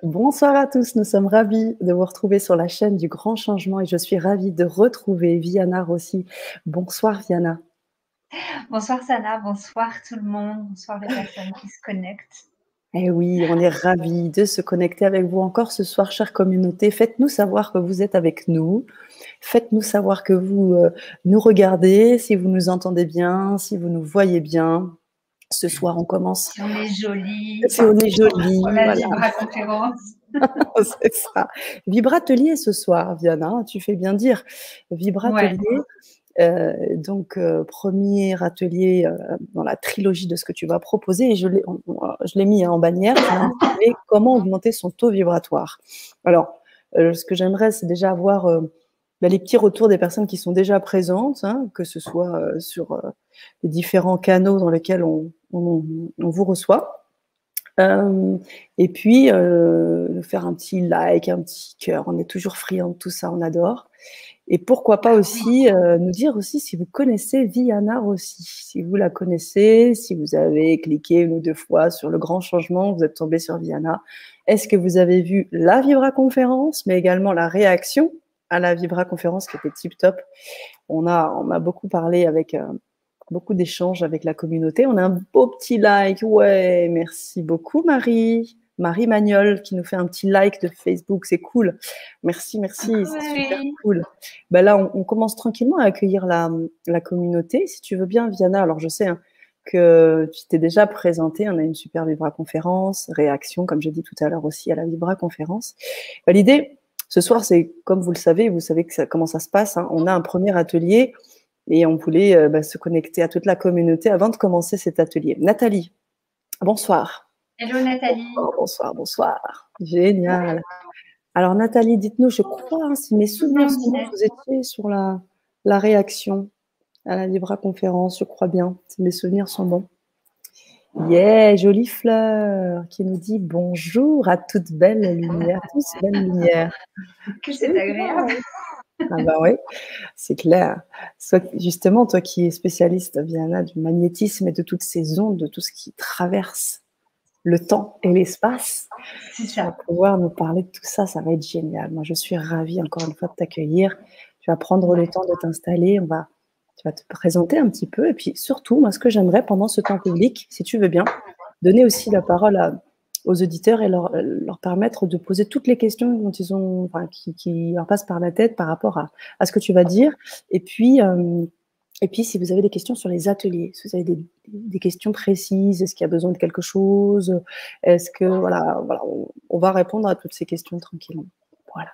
Bonsoir à tous, nous sommes ravis de vous retrouver sur la chaîne du Grand Changement et je suis ravie de retrouver Viana Rossi. Bonsoir Viana. Bonsoir Sana, bonsoir tout le monde, bonsoir les personnes qui se connectent. Eh oui, on est ravis de se connecter avec vous encore ce soir, chère communauté. Faites-nous savoir que vous êtes avec nous. Faites-nous savoir que vous nous regardez, si vous nous entendez bien, si vous nous voyez bien. Ce soir, on commence. Si on est joli. Si on est joli, Pour la voilà. vibra-conférence. C'est ça. Vibratelier ce soir, Viana, tu fais bien dire. Vibratelier. Ouais. Donc, premier atelier dans la trilogie de ce que tu vas proposer, et je l'ai mis en bannière, comment augmenter son taux vibratoire. Alors, ce que j'aimerais, c'est déjà avoir les petits retours des personnes qui sont déjà présentes, hein, que ce soit sur les différents canaux dans lesquels on vous reçoit. Et puis, faire un petit like, un petit cœur. On est toujours friands de tout ça, on adore. Et pourquoi pas aussi nous dire aussi si vous connaissez Viana Rossi, si vous la connaissez, si vous avez cliqué une ou deux fois sur le grand changement, vous êtes tombé sur Viana. Est-ce que vous avez vu la Vibra-conférence, mais également la réaction à la Vibra-conférence qui était tip top. On a beaucoup parlé avec beaucoup d'échanges avec la communauté. On a un beau petit like. Ouais, merci beaucoup Marie. Marie Magnol qui nous fait un petit like de Facebook, c'est cool. Merci, c'est super cool. Ben là, on commence tranquillement à accueillir la communauté. Si tu veux bien, Viana, alors je sais que tu t'es déjà présentée, on a une super Vibra-conférence, réaction, comme j'ai dit tout à l'heure aussi, à la Vibra-conférence. Ben, l'idée, ce soir, c'est, comme vous savez comment ça se passe, hein, on a un premier atelier et on voulait se connecter à toute la communauté avant de commencer cet atelier. Nathalie, bonsoir. Hello Nathalie. Bonsoir. Génial. Alors Nathalie, dites-nous, je crois, si mes souvenirs sont bons, vous étiez sur la réaction à la Vibra-conférence, je crois bien, si mes souvenirs sont bons. Yeah, jolie fleur qui nous dit bonjour à toute belle lumière, tous belle lumière. Que c'est agréable. Ah bah oui, c'est clair. Justement, toi qui es spécialiste, Viana, du magnétisme et de toutes ces ondes, de tout ce qui traverse le temps et l'espace, tu vas pouvoir nous parler de tout ça, ça va être génial. Moi, je suis ravie encore une fois de t'accueillir. Tu vas prendre le temps de t'installer, tu vas te présenter un petit peu et puis surtout, moi, ce que j'aimerais pendant ce temps public, si tu veux bien, donner aussi la parole aux auditeurs et leur permettre de poser toutes les questions dont qui leur passent par la tête par rapport à ce que tu vas dire. Et puis, si vous avez des questions sur les ateliers, si vous avez des questions précises, est-ce qu'il y a besoin de quelque chose, est-ce que, voilà, on va répondre à toutes ces questions tranquillement. Voilà.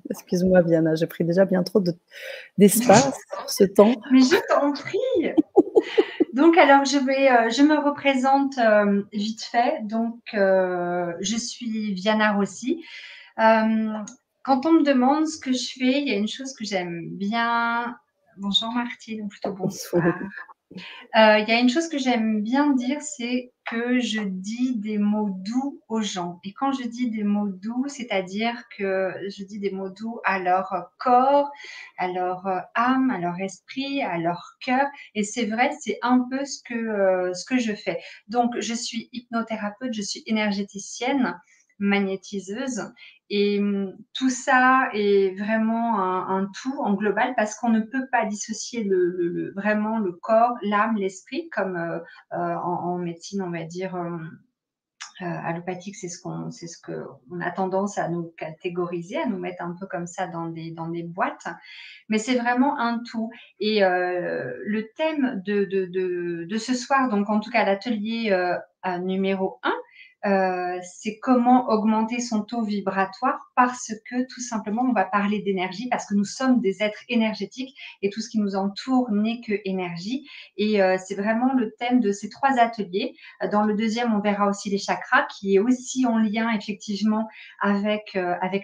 Excuse-moi, Viana, j'ai pris déjà bien trop d'espace pour ce temps. Mais je t'en prie. Donc, alors, je me représente vite fait. Donc, je suis Viana Rossi. Quand on me demande ce que je fais, il y a une chose que j'aime bien. Bonjour Martine, ou plutôt bonsoir. Il y a une chose que j'aime bien dire, c'est que je dis des mots doux aux gens. Et quand je dis des mots doux, c'est-à-dire que je dis des mots doux à leur corps, à leur âme, à leur esprit, à leur cœur. Et c'est vrai, c'est un peu ce que je fais. Donc, je suis hypnothérapeute, je suis énergéticienne, magnétiseuse. Et tout ça est vraiment un tout en global parce qu'on ne peut pas dissocier vraiment le corps, l'âme, l'esprit, comme en médecine, on va dire, allopathique, c'est ce qu'on a tendance à nous catégoriser, à nous mettre un peu comme ça dans des boîtes. Mais c'est vraiment un tout. Et le thème de ce soir, donc en tout cas l'atelier numéro 1, c'est comment augmenter son taux vibratoire parce que tout simplement on va parler d'énergie parce que nous sommes des êtres énergétiques et tout ce qui nous entoure n'est que énergie et c'est vraiment le thème de ces 3 ateliers. Dans le deuxième, on verra aussi les chakras qui est aussi en lien effectivement avec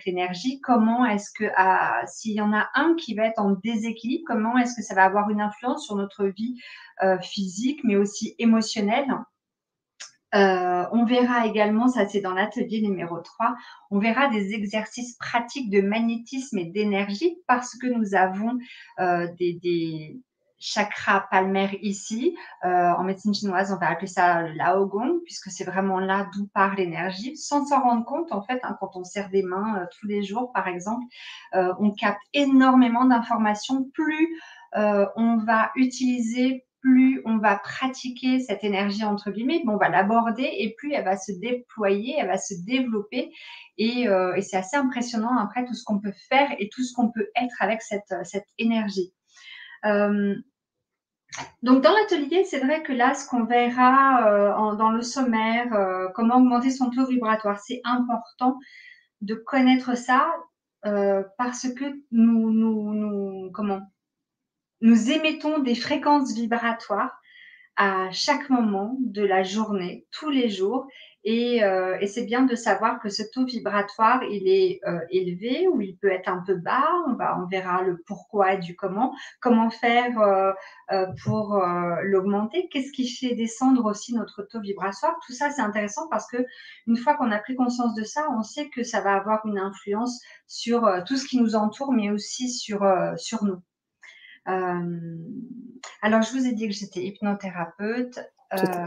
l'énergie. Comment est-ce que s'il y en a un qui va être en déséquilibre, comment est-ce que ça va avoir une influence sur notre vie physique mais aussi émotionnelle. On verra également, ça c'est dans l'atelier numéro 3, on verra des exercices pratiques de magnétisme et d'énergie parce que nous avons des chakra palmaire ici. En médecine chinoise, on va appeler ça le Laogong, puisque c'est vraiment là d'où part l'énergie. Sans s'en rendre compte, en fait, quand on serre des mains tous les jours, par exemple, on capte énormément d'informations. Plus on va utiliser, plus on va pratiquer cette énergie, entre guillemets, on va l'aborder et plus elle va se déployer, elle va se développer. Et c'est assez impressionnant après tout ce qu'on peut faire et tout ce qu'on peut être avec cette énergie. Donc, dans l'atelier, c'est vrai que là, ce qu'on verra dans le sommaire, comment augmenter son taux vibratoire, c'est important de connaître ça parce que nous émettons des fréquences vibratoires à chaque moment de la journée, tous les jours. Et c'est bien de savoir que ce taux vibratoire, il est élevé ou il peut être un peu bas. On verra le pourquoi du comment faire pour l'augmenter. Qu'est-ce qui fait descendre aussi notre taux vibratoire? Tout ça, c'est intéressant parce que une fois qu'on a pris conscience de ça, on sait que ça va avoir une influence sur tout ce qui nous entoure, mais aussi sur nous. Alors, je vous ai dit que j'étais hypnothérapeute,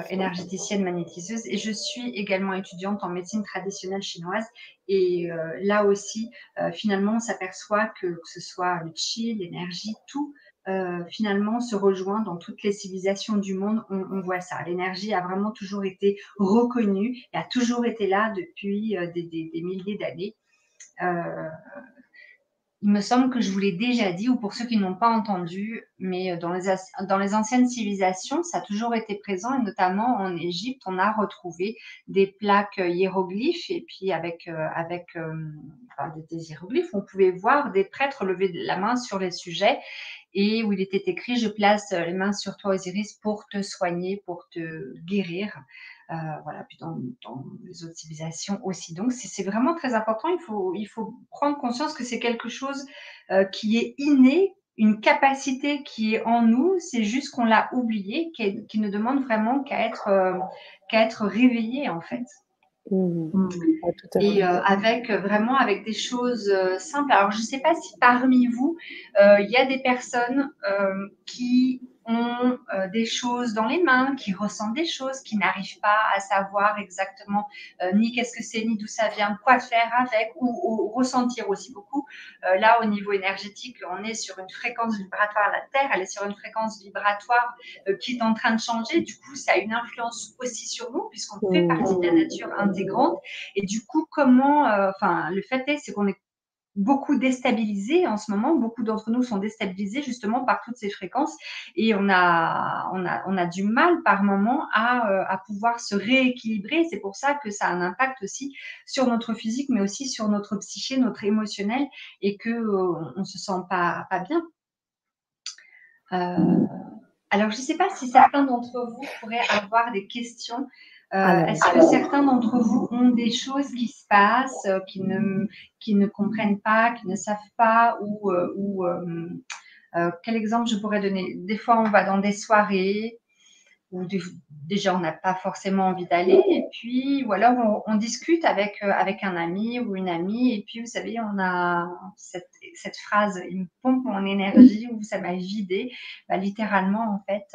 énergéticienne magnétiseuse et je suis également étudiante en médecine traditionnelle chinoise. Et là aussi, finalement, on s'aperçoit que ce soit le qi, l'énergie, tout finalement se rejoint dans toutes les civilisations du monde. On voit ça. L'énergie a vraiment toujours été reconnue et a toujours été là depuis des milliers d'années. Il me semble que je vous l'ai déjà dit, ou pour ceux qui n'ont pas entendu, mais dans les anciennes civilisations, ça a toujours été présent, et notamment en Égypte, on a retrouvé des plaques hiéroglyphes, et puis avec des hiéroglyphes, on pouvait voir des prêtres lever la main sur les sujets, et où il était écrit « Je place les mains sur toi, Osiris, pour te soigner, pour te guérir ». Voilà, puis dans les autres civilisations aussi. Donc, c'est vraiment très important. Il faut prendre conscience que c'est quelque chose qui est inné, une capacité qui est en nous. C'est juste qu'on l'a oublié, qui ne demande vraiment qu'à être réveillé, en fait. Ah, tout à fait. Et avec des choses simples. Alors, je ne sais pas si parmi vous, il y a des personnes qui ont des choses dans les mains, qui ressentent des choses, qui n'arrivent pas à savoir exactement ni qu'est-ce que c'est, ni d'où ça vient, quoi faire avec, ou ressentir aussi beaucoup. Là, au niveau énergétique, on est sur une fréquence vibratoire. La Terre, elle est sur une fréquence vibratoire qui est en train de changer. Du coup, ça a une influence aussi sur nous, puisqu'on fait partie de la nature intégrante. Et du coup, le fait est, c'est qu'on est beaucoup déstabilisés en ce moment. Beaucoup d'entre nous sont déstabilisés justement par toutes ces fréquences et on a du mal par moment à pouvoir se rééquilibrer. C'est pour ça que ça a un impact aussi sur notre physique, mais aussi sur notre psyché, notre émotionnel et qu'on ne se sent pas bien. Alors, je ne sais pas si certains d'entre vous pourraient avoir des questions. Est-ce que certains d'entre vous ont des choses qui se passent, qui ne comprennent pas, qui ne savent pas, quel exemple je pourrais donner? Des fois, on va dans des soirées où déjà on n'a pas forcément envie d'aller, et puis ou alors on discute avec un ami ou une amie, et puis vous savez, on a cette phrase, il me pompe mon énergie ou ça m'a vidé. Littéralement en fait,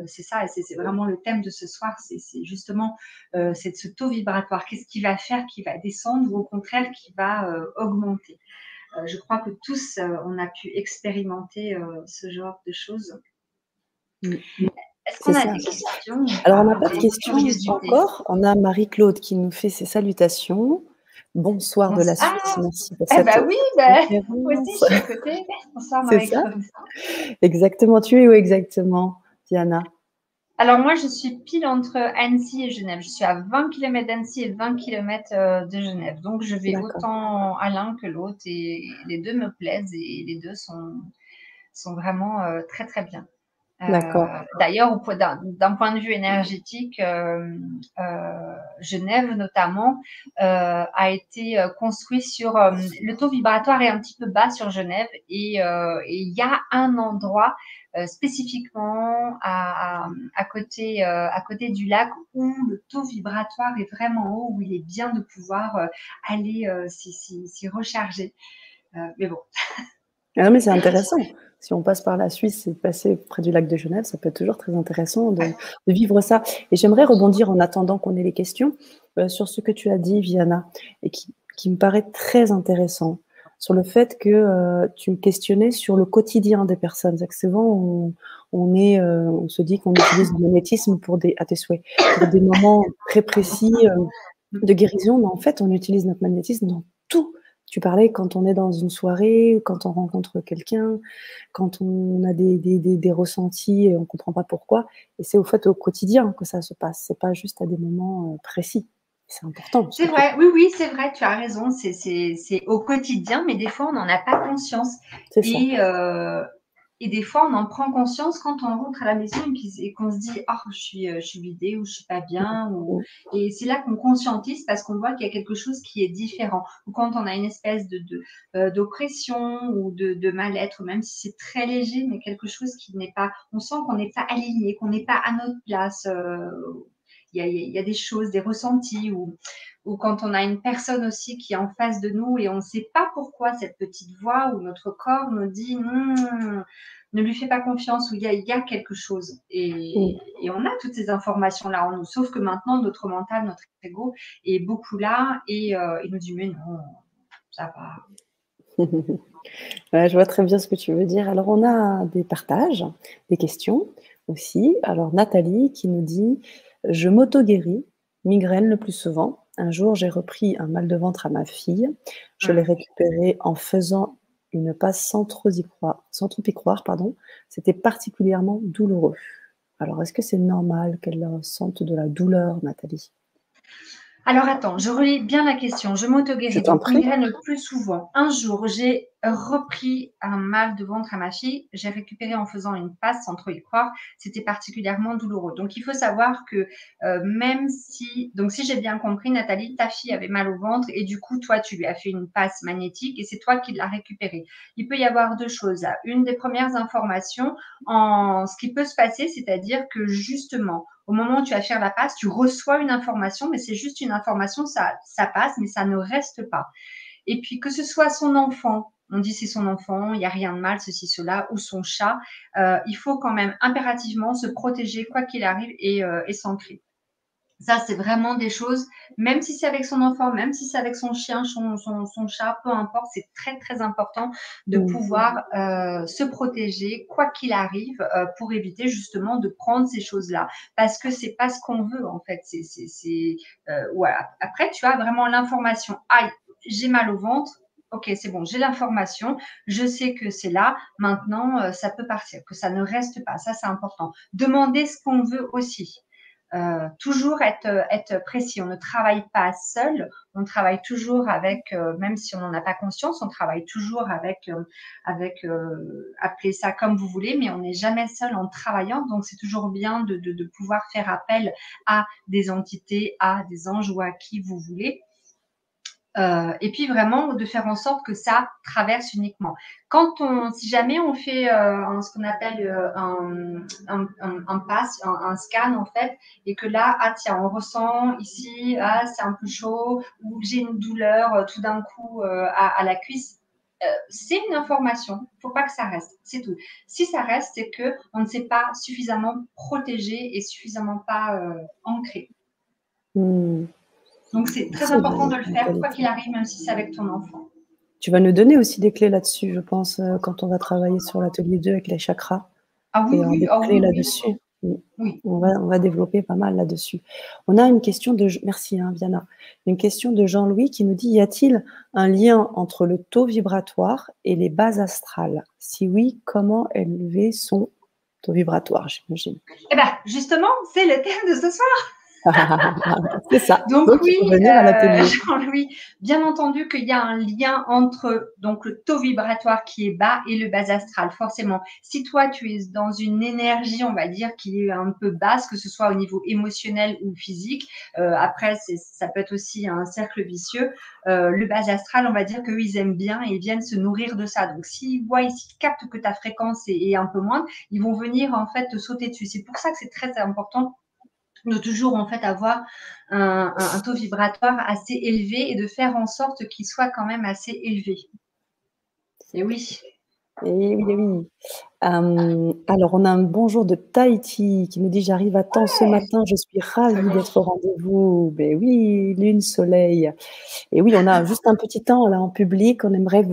c'est ça, et c'est vraiment le thème de ce soir, c'est justement c'est ce taux vibratoire, qu'est-ce qui va faire, qui va descendre ou au contraire qui va augmenter. Je crois que tous on a pu expérimenter ce genre de choses. Est-ce qu'on a des questions? Alors, on n'a pas de questions encore. On a Marie-Claude qui nous fait ses salutations. Bonsoir de la Suisse. Merci pour cette oui, moi aussi, je suis à côté. Bonsoir, Marie-Claude. Exactement. Tu es où exactement, Diana? Alors, moi, je suis pile entre Annecy et Genève. Je suis à 20 km d'Annecy et 20 km de Genève. Donc, je vais autant à l'un que l'autre et les deux me plaisent et les deux sont vraiment très, très bien. D'ailleurs, d'un point de vue énergétique, Genève notamment a été construit sur le taux vibratoire est un petit peu bas sur Genève et il y a un endroit spécifiquement à côté du lac où le taux vibratoire est vraiment haut, où il est bien de pouvoir aller s'y recharger. Mais bon. Ah, mais c'est intéressant. si on passe par la Suisse et de passer près du lac de Genève, ça peut être toujours très intéressant de vivre ça. Et j'aimerais rebondir en attendant qu'on ait les questions sur ce que tu as dit, Viana, et qui me paraît très intéressant, sur le fait que tu me questionnais sur le quotidien des personnes. C'est que souvent, on se dit qu'on utilise le magnétisme à tes souhaits, pour des moments très précis de guérison, mais en fait, on utilise notre magnétisme dans tout. Tu parlais quand on est dans une soirée, quand on rencontre quelqu'un, quand on a des ressentis et on ne comprend pas pourquoi. Et c'est au fait au quotidien que ça se passe. C'est pas juste à des moments précis. C'est important. C'est vrai, oui, oui, c'est vrai, tu as raison. C'est au quotidien, mais des fois, on n'en a pas conscience. C'est ça. Et des fois, on en prend conscience quand on rentre à la maison et qu'on se dit, oh, je suis vidée ou je suis pas bien. Et c'est là qu'on conscientise parce qu'on voit qu'il y a quelque chose qui est différent. Ou quand on a une espèce d'oppression ou de mal-être, même si c'est très léger, mais quelque chose qui n'est pas, on sent qu'on n'est pas aligné, qu'on n'est pas à notre place. Il y a des choses, des ressentis ou quand on a une personne aussi qui est en face de nous et on ne sait pas pourquoi cette petite voix ou notre corps nous dit ne lui fais pas confiance ou il y a quelque chose. Et on a toutes ces informations-là en nous, sauf que maintenant, notre mental, notre ego est beaucoup là et il nous dit mais non, ça va. Ouais, je vois très bien ce que tu veux dire. Alors, on a des partages, des questions aussi. Alors, Nathalie qui nous dit « Je m'auto-guéris, migraine le plus souvent. Un jour, j'ai repris un mal de ventre à ma fille. Je l'ai récupéré en faisant une passe sans trop y croire, pardon. C'était particulièrement douloureux. » Alors, est-ce que c'est normal qu'elle sente de la douleur, Nathalie? Alors attends, je relis bien la question. Je m'auto-guéris, donc migraine le plus souvent. Un jour, j'ai repris un mal de ventre à ma fille. J'ai récupéré en faisant une passe sans trop y croire. C'était particulièrement douloureux. Donc il faut savoir que même si, donc si j'ai bien compris, Nathalie, ta fille avait mal au ventre et du coup, toi, tu lui as fait une passe magnétique et c'est toi qui l'as récupérée. Il peut y avoir deux choses. Une des premières informations, ce qui peut se passer, c'est-à-dire que justement, au moment où tu vas faire la passe, tu reçois une information, mais c'est juste une information, ça passe, mais ça ne reste pas. Et puis que ce soit son enfant, on dit c'est son enfant, il n'y a rien de mal, ceci, cela, ou son chat, il faut quand même impérativement se protéger quoi qu'il arrive et s'ancrer. Ça, c'est vraiment des choses, même si c'est avec son enfant, même si c'est avec son chien, son chat, peu importe, c'est très, très important de pouvoir se protéger, quoi qu'il arrive, pour éviter justement de prendre ces choses-là. Parce que c'est pas ce qu'on veut, en fait. Voilà. Après, tu as vraiment l'information. Aïe, j'ai mal au ventre. Ok, c'est bon, j'ai l'information, je sais que c'est là, maintenant ça peut partir, que ça ne reste pas, ça c'est important. Demander ce qu'on veut aussi. Toujours être précis. On ne travaille pas seul, on travaille toujours avec, même si on n'en a pas conscience, on travaille toujours avec, appelez ça comme vous voulez, mais on n'est jamais seul en travaillant. Donc, c'est toujours bien de pouvoir faire appel à des entités, à des anges ou à qui vous voulez. Et puis vraiment de faire en sorte que ça traverse uniquement. Si jamais on fait ce qu'on appelle un pass, un scan en fait, et que là, ah tiens, on ressent ici, ah c'est un peu chaud, ou j'ai une douleur tout d'un coup à la cuisse, c'est une information. Il ne faut pas que ça reste. C'est tout. Si ça reste, c'est que on ne s'est pas suffisamment protégé et suffisamment pas ancré. Donc, c'est très important de le faire, quoi qu'il arrive, même si c'est avec ton enfant. Tu vas nous donner aussi des clés là-dessus, je pense, quand on va travailler sur l'atelier 2 avec les chakras. Ah oui, et des clés là-dessus. Oui. On va développer pas mal là-dessus. On a une question merci Viana, une question de Jean-Louis qui nous dit, y a-t-il un lien entre le taux vibratoire et les bases astrales? Si oui, comment élever son taux vibratoire, j'imagine? Eh bien, justement, c'est le thème de ce soir. C'est ça. Donc oui, il faut venir à l'atelier. Jean-Louis, bien entendu qu'il y a un lien entre donc le taux vibratoire qui est bas et le bas astral, forcément. Si toi, tu es dans une énergie, on va dire, qui est un peu basse, que ce soit au niveau émotionnel ou physique, après, ça peut être aussi un cercle vicieux. Le bas astral, on va dire qu'eux, ils aiment bien et ils viennent se nourrir de ça. Donc, s'ils voient, s'ils captent que ta fréquence est un peu moindre, ils vont venir en fait te sauter dessus. C'est pour ça que c'est très important de toujours en fait avoir un taux vibratoire assez élevé et de faire en sorte qu'il soit quand même assez élevé. Et oui. Et oui, oui. Alors, on a un bonjour de Tahiti qui nous dit: «J'arrive à temps ce matin, je suis ravie Soleil. d'être au rendez-vous». Beh oui, lune, soleil et oui, on a juste un petit temps là en public. On aimerait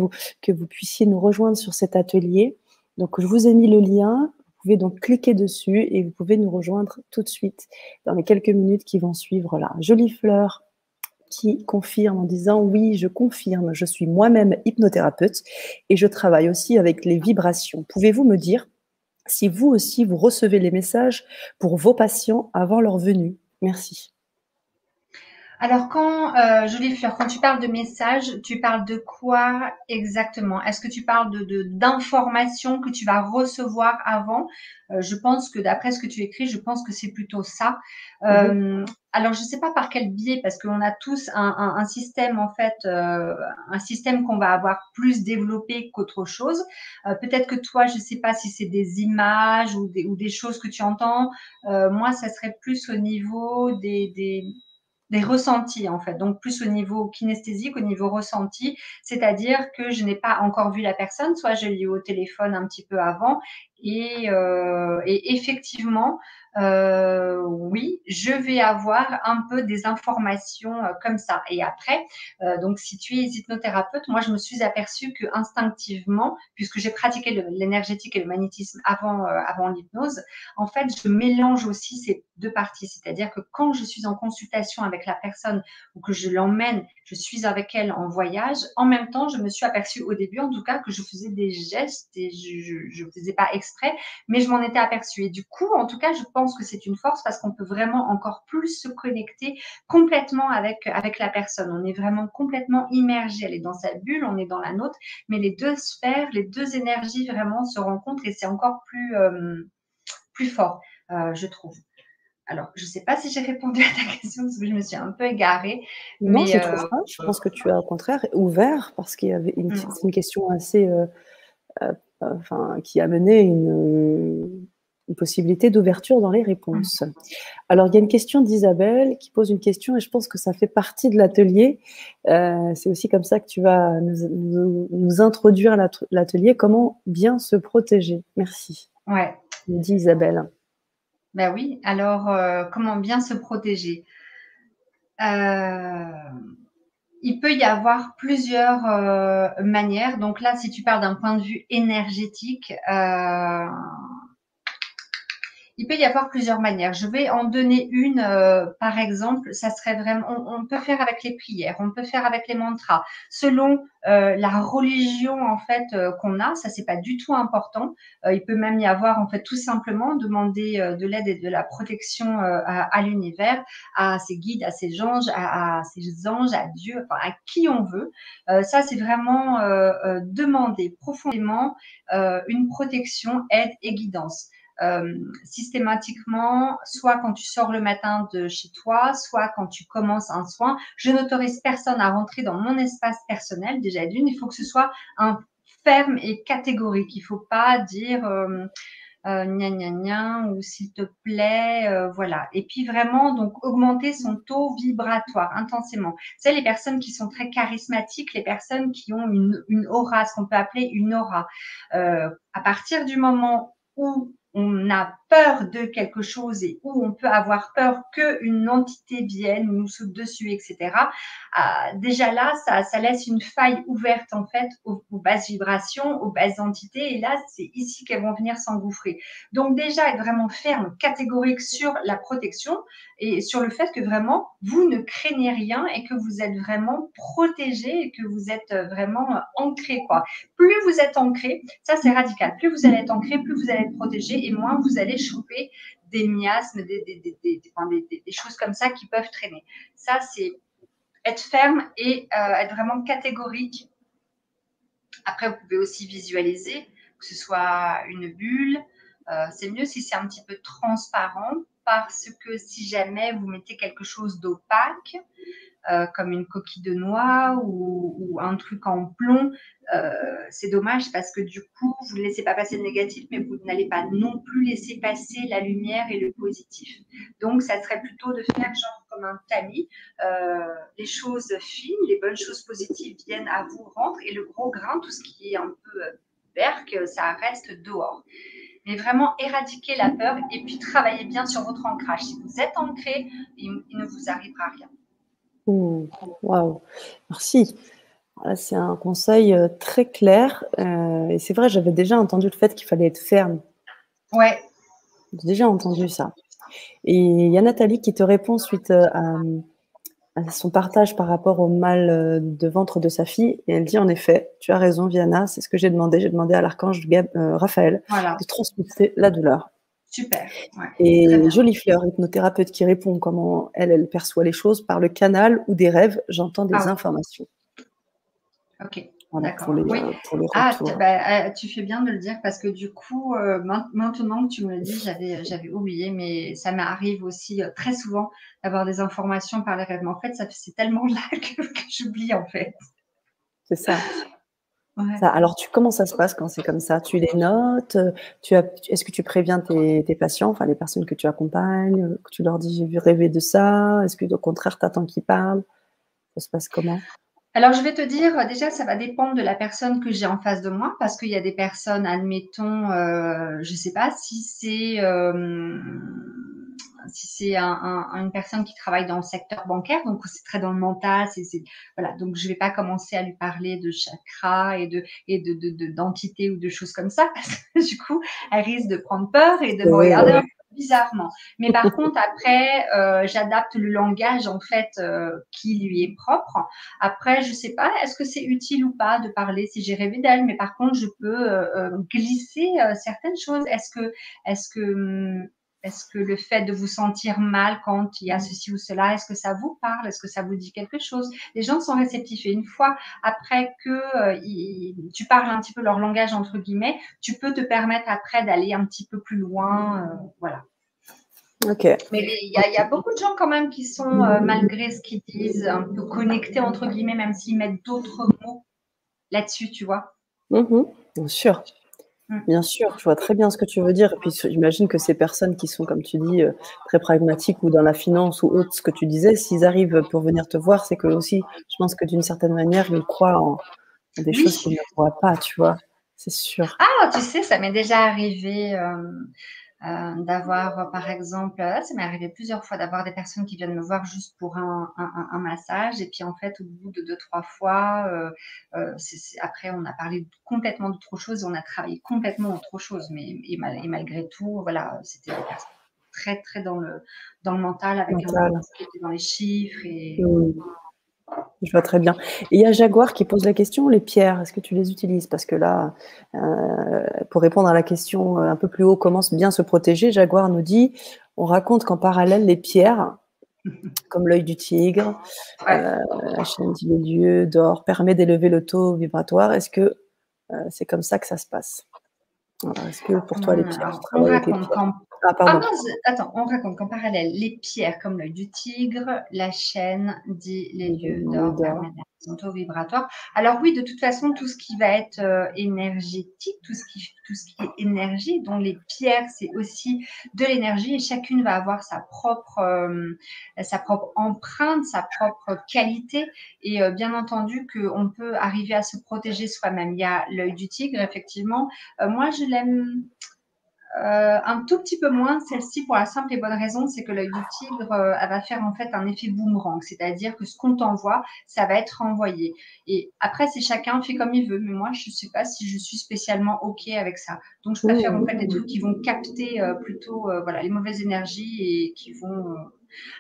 que vous puissiez nous rejoindre sur cet atelier. Donc je vous ai mis le lien. Vous pouvez donc cliquer dessus et vous pouvez nous rejoindre tout de suite dans les quelques minutes qui vont suivre là. Jolie fleur qui confirme en disant: «Oui, je confirme, je suis moi-même hypnothérapeute et je travaille aussi avec les vibrations. Pouvez-vous me dire si vous aussi vous recevez les messages pour vos patients avant leur venue? Merci». Alors, jolie fleur, quand tu parles de message, tu parles de quoi exactement? Est-ce que tu parles d'informations que tu vas recevoir avant? Je pense que d'après ce que tu écris, je pense que c'est plutôt ça. Mmh. Alors, je ne sais pas par quel biais, parce qu'on a tous un système, en fait, un système qu'on va avoir plus développé qu'autre chose. Peut-être que toi, je ne sais pas si c'est des images ou des choses que tu entends. Moi, ça serait plus au niveau des ressentis en fait, donc plus au niveau kinesthésique, au niveau ressenti, c'est-à-dire que je n'ai pas encore vu la personne, soit je l'ai eu au téléphone un petit peu avant et effectivement, oui, je vais avoir un peu des informations comme ça. Et après, donc si tu es hypnothérapeute, moi je me suis aperçue que instinctivement, puisque j'ai pratiqué l'énergétique et le magnétisme avant l'hypnose, en fait, je mélange aussi ces deux parties. C'est-à-dire que quand je suis en consultation avec la personne ou que je l'emmène, je suis avec elle en voyage, en même temps, je me suis aperçue au début, en tout cas, que je faisais des gestes et je ne faisais pas exprès, mais je m'en étais aperçue. Et du coup, en tout cas, je pense que c'est une force parce qu'on peut vraiment encore plus se connecter complètement avec la personne. On est vraiment complètement immergé. Elle est dans sa bulle, on est dans la nôtre, mais les deux sphères, les deux énergies vraiment se rencontrent et c'est encore plus fort, je trouve. Alors, je ne sais pas si j'ai répondu à ta question parce que je me suis un peu égarée, Non, mais je trouve pas. Je pense que tu as au contraire ouvert parce qu'il y avait c'est une question assez, enfin, qui amenait une possibilité d'ouverture dans les réponses. Alors, il y a une question d'Isabelle qui pose une question et je pense que ça fait partie de l'atelier. C'est aussi comme ça que tu vas nous introduire l'atelier. Comment bien se protéger? Merci, ouais. nous dit Isabelle. Ben oui, alors comment bien se protéger? Il peut y avoir plusieurs manières. Donc là, si tu parles d'un point de vue énergétique, il peut y avoir plusieurs manières. Je vais en donner une, par exemple, ça serait vraiment, on peut faire avec les prières, on peut faire avec les mantras, selon la religion en fait qu'on a. Ça c'est pas du tout important. Il peut même y avoir en fait tout simplement demander de l'aide et de la protection à l'univers, à ses guides, à ses anges, à ses anges, à Dieu, enfin à qui on veut. Ça c'est vraiment demander profondément une protection, aide et guidance systématiquement, soit quand tu sors le matin de chez toi, soit quand tu commences un soin. Je n'autorise personne à rentrer dans mon espace personnel. Déjà d'une, il faut que ce soit un ferme et catégorique. Il ne faut pas dire gna gna gna ou s'il te plaît, voilà. Et puis vraiment, donc augmenter son taux vibratoire intensément. C'est les personnes qui sont très charismatiques, les personnes qui ont une aura, ce qu'on peut appeler une aura. À partir du moment où on a peur de quelque chose et où on peut avoir peur qu'une entité vienne, nous saute dessus, etc. Déjà là, ça laisse une faille ouverte en fait aux basses vibrations, aux basses entités. Et là, c'est ici qu'elles vont venir s'engouffrer. Donc déjà, être vraiment ferme, catégorique sur la protection et sur le fait que vraiment, vous ne craignez rien et que vous êtes vraiment protégé et que vous êtes vraiment ancré, quoi. Plus vous êtes ancré, ça c'est radical, plus vous allez être ancré, plus vous allez être protégé et moins vous allez choper des miasmes, des choses comme ça qui peuvent traîner. Ça, c'est être ferme et être vraiment catégorique. Après, vous pouvez aussi visualiser, que ce soit une bulle. C'est mieux si c'est un petit peu transparent parce que si jamais vous mettez quelque chose d'opaque, comme une coquille de noix ou un truc en plomb, c'est dommage parce que du coup, vous ne laissez pas passer le négatif, mais vous n'allez pas non plus laisser passer la lumière et le positif. Donc, ça serait plutôt de faire genre comme un tamis. Les choses fines, les bonnes choses positives viennent à vous, rentrent, et le gros grain, tout ce qui est un peu super, que ça reste dehors. Mais vraiment éradiquer la peur et puis travailler bien sur votre ancrage. Si vous êtes ancré, il ne vous arrivera rien. Waouh, merci. C'est un conseil très clair. Et c'est vrai, j'avais déjà entendu le fait qu'il fallait être ferme. Ouais. J'ai déjà entendu ça. Et il y a Nathalie qui te répond suite à son partage par rapport au mal de ventre de sa fille. Et elle dit, en effet, tu as raison, Viana, c'est ce que j'ai demandé. J'ai demandé à l'archange Raphaël de transmuter la douleur. Super. Ouais, et Jolie Fleur, hypnothérapeute, qui répond comment elle perçoit les choses par le canal ou des rêves. J'entends des informations. Ok. Voilà, d'accord. pour les retours. Tu fais bien de le dire parce que du coup, maintenant que tu me le dis, j'avais oublié, mais ça m'arrive aussi très souvent d'avoir des informations par les rêves. Mais en fait, c'est tellement là que j'oublie en fait. C'est ça. Ouais. Alors, comment ça se passe quand c'est comme ça? Tu les notes? Est-ce que tu préviens tes patients, enfin les personnes que tu accompagnes, que tu leur dis j'ai vu rêver de ça? Est-ce que au contraire, tu attends qu'ils parlent? Ça se passe comment? Alors, je vais te dire, déjà, ça va dépendre de la personne que j'ai en face de moi, parce qu'il y a des personnes, admettons, je ne sais pas si c'est une personne qui travaille dans le secteur bancaire, donc c'est très dans le mental, voilà. Donc, je ne vais pas commencer à lui parler de chakra et d'entité ou de choses comme ça, parce que du coup, elle risque de prendre peur et de me regarder un peu bizarrement. Mais par contre, après, j'adapte le langage en fait qui lui est propre. Après, je sais pas, est-ce que c'est utile ou pas de parler si j'ai rêvé d'elle, mais par contre, je peux glisser certaines choses. Est-ce que le fait de vous sentir mal quand il y a ceci ou cela, est-ce que ça vous parle? Est-ce que ça vous dit quelque chose? Les gens sont réceptifs. Et une fois après que tu parles un petit peu leur langage, entre guillemets, tu peux te permettre après d'aller un petit peu plus loin. Voilà. Ok. Mais il y a beaucoup de gens quand même qui sont, malgré ce qu'ils disent, un peu connectés, entre guillemets, même s'ils mettent d'autres mots là-dessus, tu vois. Bien sûr. Bien sûr, je vois très bien ce que tu veux dire. Et puis, j'imagine que ces personnes qui sont, comme tu dis, très pragmatiques ou dans la finance ou autre, ce que tu disais, s'ils arrivent pour venir te voir, c'est que aussi, je pense que d'une certaine manière, ils croient en des choses qu'ils ne voient pas, tu vois. C'est sûr. Ah, tu sais, ça m'est déjà arrivé d'avoir, par exemple, ça m'est arrivé plusieurs fois d'avoir des personnes qui viennent me voir juste pour un massage. Et puis, en fait, au bout de 2-3 fois, après, on a parlé complètement d'autre chose et on a travaillé complètement autre chose. Et malgré tout, voilà, c'était des personnes très, très dans le mental, avec un qui était dans les chiffres. Je vois très bien. Et il y a Jaguar qui pose la question, les pierres, est-ce que tu les utilises? Parce que là, pour répondre à la question un peu plus haut, comment bien se protéger, Jaguar nous dit, on raconte qu'en parallèle, les pierres, comme l'œil du tigre, la chaîne du milieu d'or, permet d'élever le taux vibratoire. Est-ce que c'est comme ça que ça se passe? Alors, est-ce que pour toi, les pierres, tu travailles avec les pierres? On raconte qu'en parallèle, les pierres comme l'œil du tigre, la chaîne, dit les lieux d'or permettent un taux vibratoire. Alors oui, de toute façon, tout ce qui va être énergétique, tout ce qui est énergie, dont les pierres, c'est aussi de l'énergie et chacune va avoir sa propre empreinte, sa propre qualité. Et bien entendu qu'on peut arriver à se protéger soi-même. Il y a l'œil du tigre, effectivement. Moi, je l'aime un tout petit peu moins, celle-ci, pour la simple et bonne raison, c'est que l'œil du tigre, elle va faire en fait un effet boomerang, c'est-à-dire que ce qu'on t'envoie, ça va être renvoyé. Et après, c'est chacun fait comme il veut, mais moi, je ne sais pas si je suis spécialement OK avec ça. Donc, je préfère en fait des trucs qui vont capter plutôt voilà, les mauvaises énergies et qui vont...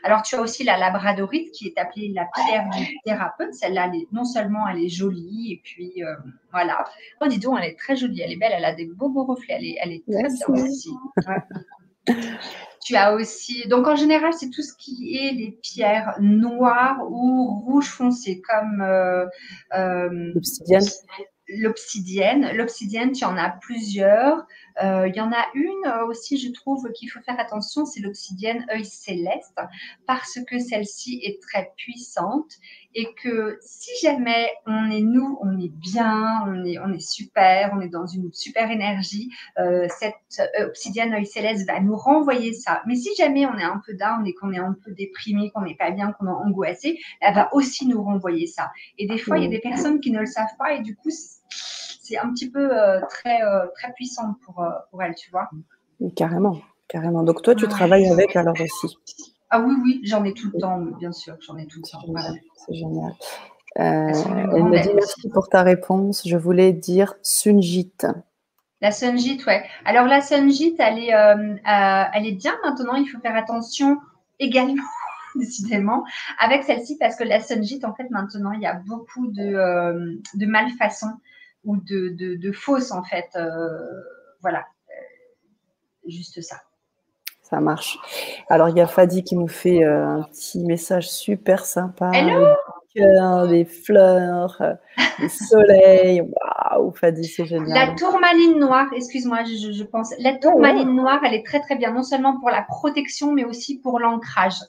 Alors, tu as aussi la labradorite qui est appelée la pierre du thérapeute. Celle-là, non seulement elle est jolie, et puis voilà. Oh, dis donc, elle est très jolie, elle est belle, elle a des beaux reflets, elle est très bien aussi. Ouais. Tu as aussi, donc en général, c'est tout ce qui est les pierres noires ou rouge foncé, comme l'obsidienne. L'obsidienne, tu en as plusieurs. Il y en a une aussi, je trouve, qu'il faut faire attention, c'est l'obsidienne œil céleste, parce que celle-ci est très puissante et que si jamais on est nous, on est bien, on est super, on est dans une super énergie, cette obsidienne œil céleste va nous renvoyer ça. Mais si jamais on est un peu down et qu'on est un peu déprimé, qu'on n'est pas bien, qu'on est angoissé, elle va aussi nous renvoyer ça. Et des fois, il y a des personnes qui ne le savent pas et du coup, c'est un petit peu très puissant pour elle, tu vois. Oui, carrément, carrément. Donc toi, tu Ouais. travailles avec alors aussi. Ah oui, oui, j'en ai tout le temps, bien sûr, j'en ai tout le C'est temps. génial. Voilà. C'est génial. Elles sont d'une Elle grande me dit aide aussi. merci pour ta réponse. Je voulais dire Sunjit. La Sunjit, ouais. Alors la Sunjit, elle est bien maintenant. Il faut faire attention également, décidément, avec celle-ci parce que la Sunjit, en fait, maintenant, il y a beaucoup de malfaçons ou de fausses, en fait. Voilà, juste ça. Ça marche. Alors, il y a Fadi qui nous fait un petit message super sympa Hello! avec des cœurs, des fleurs, des soleils. Waouh, Fadi, c'est La génial. tourmaline noire, excuse-moi, je pense. La Ouais, ouais. tourmaline noire, elle est très très bien, non seulement pour la protection, mais aussi pour l'ancrage.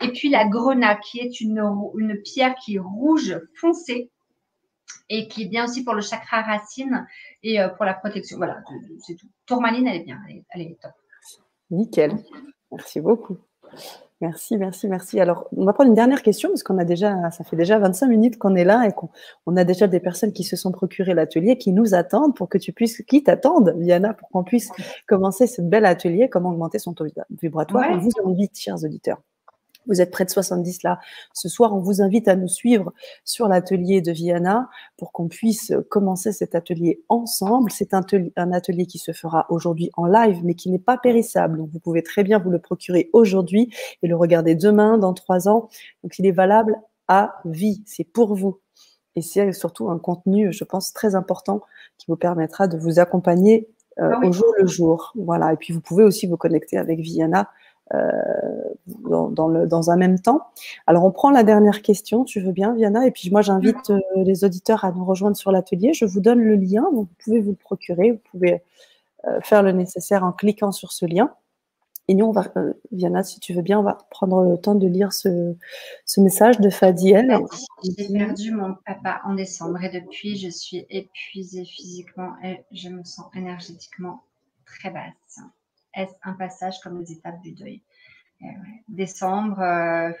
Et puis la grenat, qui est une pierre qui est rouge foncé et qui est bien aussi pour le chakra racine et pour la protection. Voilà, c'est tout. Tourmaline, elle est bien, elle est top. Nickel. Merci beaucoup. Merci, merci, merci. Alors, on va prendre une dernière question parce ça fait déjà 25 minutes qu'on est là et qu'on a déjà des personnes qui se sont procurées l'atelier, qui nous attendent pour que qui t'attendent, Viana, pour qu'on puisse commencer ce bel atelier, comment augmenter son taux vibratoire. Ouais. On vous invite, chers auditeurs. Vous êtes près de 70 là. Ce soir, on vous invite à nous suivre sur l'atelier de Viana pour qu'on puisse commencer cet atelier ensemble. C'est un atelier qui se fera aujourd'hui en live, mais qui n'est pas périssable. Donc, vous pouvez très bien vous le procurer aujourd'hui et le regarder demain, dans 3 ans. Donc, il est valable à vie. C'est pour vous. Et c'est surtout un contenu, je pense, très important qui vous permettra de vous accompagner au jour le jour. Voilà. Et puis, vous pouvez aussi vous connecter avec Viana dans un même temps. Alors, on prend la dernière question, tu veux bien, Viana, et puis moi, j'invite les auditeurs à nous rejoindre sur l'atelier. Je vous donne le lien, vous pouvez vous le procurer, vous pouvez faire le nécessaire en cliquant sur ce lien. Et nous, Viana, si tu veux bien, on va prendre le temps de lire ce message de Fadiel. J'ai perdu mon papa en décembre et depuis, je suis épuisée physiquement et je me sens énergétiquement très basse. Est-ce un passage comme les étapes du deuil? Ouais. Décembre,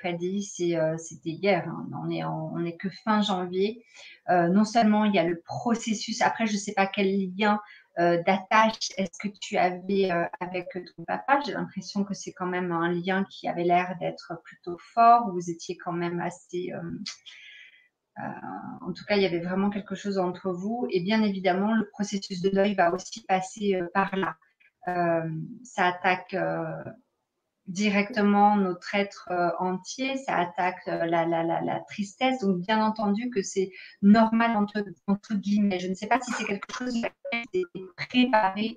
Fadi, c'était hier. Hein. On est que fin janvier. Non seulement il y a le processus. Après, je ne sais pas quel lien d'attache est-ce que tu avais avec ton papa. J'ai l'impression que c'est quand même un lien qui avait l'air d'être plutôt fort. Vous étiez quand même assez. En tout cas, il y avait vraiment quelque chose entre vous. Et bien évidemment, le processus de deuil va aussi passer par là. Ça attaque directement notre être entier, ça attaque la tristesse. Donc, bien entendu que c'est normal entre guillemets. Je ne sais pas si c'est quelque chose qui est préparé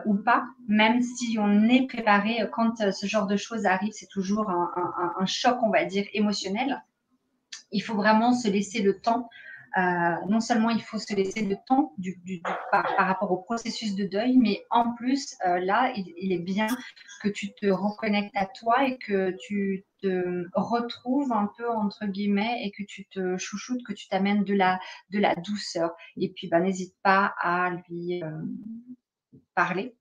ou pas, même si on est préparé quand ce genre de choses arrive, c'est toujours un choc, on va dire, émotionnel. Il faut vraiment se laisser le temps. Non seulement il faut se laisser le temps par rapport au processus de deuil, mais en plus, là, il est bien que tu te reconnectes à toi et que tu te retrouves un peu, entre guillemets, et que tu te chouchoutes, que tu t'amènes de la douceur. Et puis, n'hésite pas à lui parler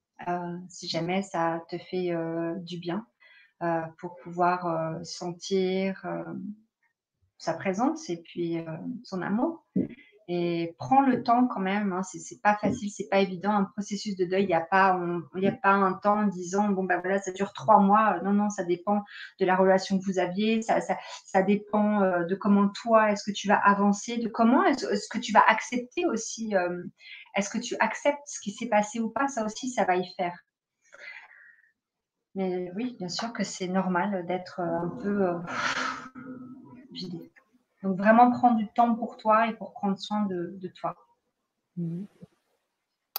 si jamais ça te fait du bien pour pouvoir sentir sa présence et puis son amour. Et prends le temps quand même, hein, c'est pas facile, c'est pas évident. Un processus de deuil, il n'y a pas un temps en disant bon ben voilà, ça dure 3 mois. Non, non, ça dépend de la relation que vous aviez, ça dépend de comment toi, est-ce que tu vas avancer, de comment est-ce que tu vas accepter aussi, est-ce que tu acceptes ce qui s'est passé ou pas, ça aussi, ça va y faire. Mais oui, bien sûr que c'est normal d'être un peu vidé. Donc, vraiment prendre du temps pour toi et pour prendre soin de toi.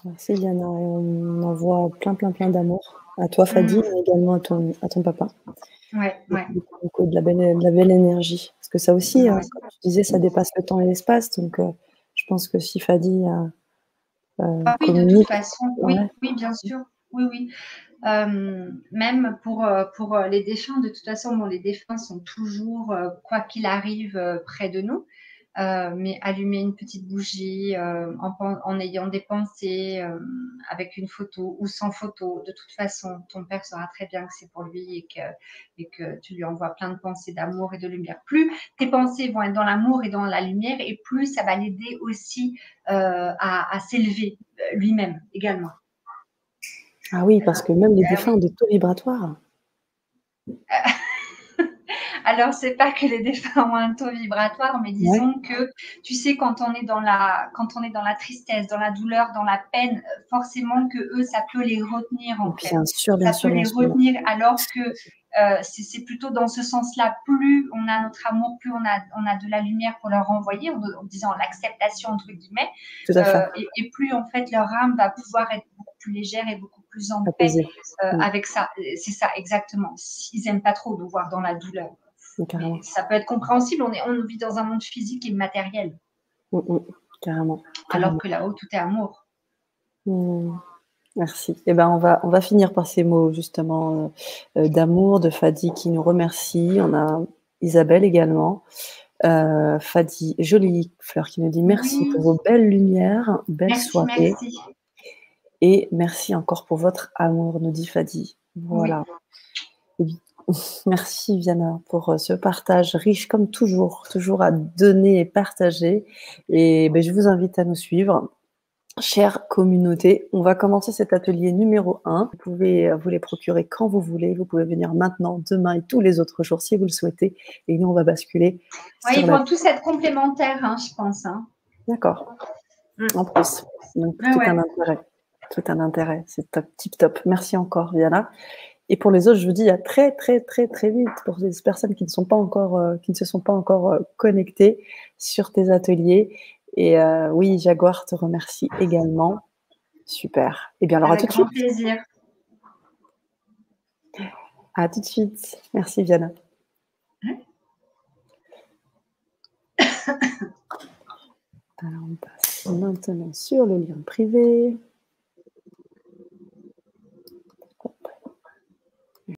Merci, Viana. Et on envoie plein, plein, plein d'amour à toi, Fadi, mais également à ton papa. Ouais. Beaucoup de la belle énergie. Parce que ça aussi, comme tu disais, ça dépasse le temps et l'espace. Donc, je pense que si Fadi oui, de toute communique. façon, Ouais. oui, bien sûr. Oui. Même pour les défunts, de toute façon, les défunts sont toujours, quoi qu'il arrive, près de nous. mais allumer une petite bougie en ayant des pensées, avec une photo ou sans photo. De toute façon, ton père saura très bien que c'est pour lui et que tu lui envoies plein de pensées d'amour et de lumière. Plus tes pensées vont être dans l'amour et dans la lumière, et plus ça va l'aider aussi à s'élever lui-même également. Ah oui, parce que même les défunts Oui. ont des taux vibratoires. Alors, c'est pas que les défunts ont un taux vibratoire, mais Ouais. disons que, tu sais, quand on est dans la tristesse, dans la douleur, dans la peine, forcément que eux, ça peut les retenir, en fait. Bien sûr, bien Ça sûr, peut bien les sûr. retenir, alors que c'est plutôt dans ce sens-là. Plus on a notre amour, plus on a de la lumière pour leur envoyer, en disant l'acceptation, entre guillemets, Tout à fait. et plus, en fait, leur âme va pouvoir être beaucoup plus légère et beaucoup plus en paix Apaisé. avec ça. C'est ça, exactement. Ils n'aiment pas trop nous voir dans la douleur. Carrément. Mais ça peut être compréhensible, on vit dans un monde physique et matériel. Carrément. Alors que là-haut, tout est amour. Merci. Eh ben, on va finir par ces mots justement d'amour de Fadi qui nous remercie. On a Isabelle également. Fadi, jolie fleur qui nous dit merci pour vos belles lumières, belle soirée. Merci. Et merci encore pour votre amour, nous dit Fadi. Voilà. Oui. Merci Viana pour ce partage riche comme toujours à donner et partager. Et ben, je vous invite à nous suivre. Chère communauté, on va commencer cet atelier numéro 1. Vous pouvez vous les procurer quand vous voulez. Vous pouvez venir maintenant, demain et tous les autres jours si vous le souhaitez. Et nous, on va basculer. Oui, ils vont tous être complémentaires, hein, je pense. Hein. D'accord. En plus. Donc, tout un intérêt. C'est top, tip top. Merci encore, Viana. Et pour les autres, je vous dis à très, très, très, très vite pour les personnes qui ne sont pas encore, qui ne se sont pas encore connectées sur tes ateliers. Et oui, Jaguar te remercie également. Super. Eh bien, alors à tout de suite. Avec grand plaisir. À tout de suite. Merci, Viana. Alors, on passe maintenant sur le lien privé.